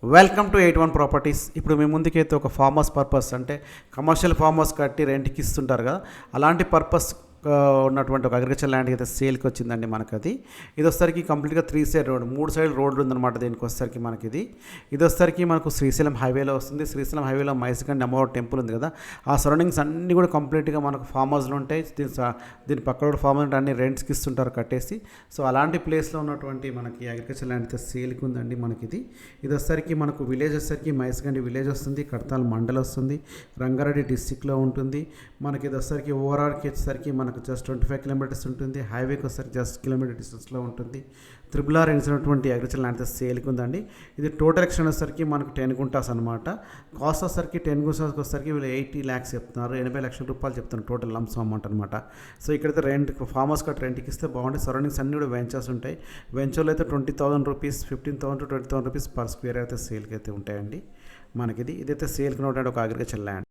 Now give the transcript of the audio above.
Welcome to 81 properties. ఇప్పుడు మీ ముందుకైతే ఒక ఫార్మ్ హౌస్ పర్పస్ అంటే కమర్షియల్ ఫార్మ్ హౌస్ కట్టి రెంట్కి ఇస్తుంటారు కదా, అలాంటి పర్పస్ ఉన్నటువంటి ఒక అగ్రికల్చర్ ల్యాండ్ అయితే సేల్కి వచ్చిందండి. మనకు ఇది వచ్చేసరికి కంప్లీట్గా 3 సైడ్ రోడ్, 3 సైడ్ రోడ్లు ఉందన్నమాట. దీనికి వచ్చేసరికి మనకి ఇది వచ్చేసరికి మనకు శ్రీశైలం హైవేలో వస్తుంది. శ్రీశైలం హైవేలో మైసకండి అమ్మవారి టెంపుల్ ఉంది కదా, ఆ సరౌండింగ్స్ అన్నీ కూడా కంప్లీట్గా మనకు ఫామ్ హౌస్లు ఉంటాయి. దీని పక్కన కూడా ఫామ్ హౌస్ అన్ని రెంట్స్కి ఇస్తుంటారు కట్టేసి. సో అలాంటి ప్లేస్లో ఉన్నటువంటి మనకి అగ్రికల్చర్ ల్యాండ్ అయితే సేల్కి ఉందండి. మనకి ఇది వచ్చేసరికి మనకు విలేజ్ వచ్చేసరికి మైసకండి విలేజ్ వస్తుంది, కడతాల్ మండల్ వస్తుంది, రంగారెడ్డి డిస్టిక్లో ఉంటుంది. మనకి ఇది వచ్చేసరికి ఓవరాల్కి వచ్చేసరికి మనకు జస్ట్ 25 కిలోమీటర్స్ ఉంటుంది. హైవేకి వచ్చేసరికి జస్ట్ కిలోమీటర్ డిస్టెన్స్లో ఉంటుంది. RRR ఇచ్చినటువంటి అగ్రికల్చర్ ల్యాండ్ అయితే సేల్కి ఉందండి. ఇది టోటల్ ఎక్స్టెండ్ వచ్చేసరికి మనకు 10 గుంటాస్ అనమాట. కాస్ట్ వచ్చేసరికి 10 గుంటాస్కి వచ్చేసరికి వీళ్ళు 80 lakhs చెప్తున్నారు, 80 లక్షల రూపాయలు చెప్తున్నారు టోటల్ లంప్స్ అమౌంట్ అనమాట. సో ఇక్కడైతే రెంట్ ఫార్మ్ హౌస్ కట్ రెంట్కి ఇస్తే బాగుంటుంది. సరౌండింగ్స్ అన్నీ కూడా వెంచర్స్ ఉంటాయి. వెంచర్లో అయితే 20,000 rupees, 15,000 to 20,000 rupees per square అయితే సేల్కి అయితే ఉంటాయండి. మనకి ఇదైతే సేల్కి ఉన్నటువంటి ఒక అగ్రికల్చర్ ల్యాండ్.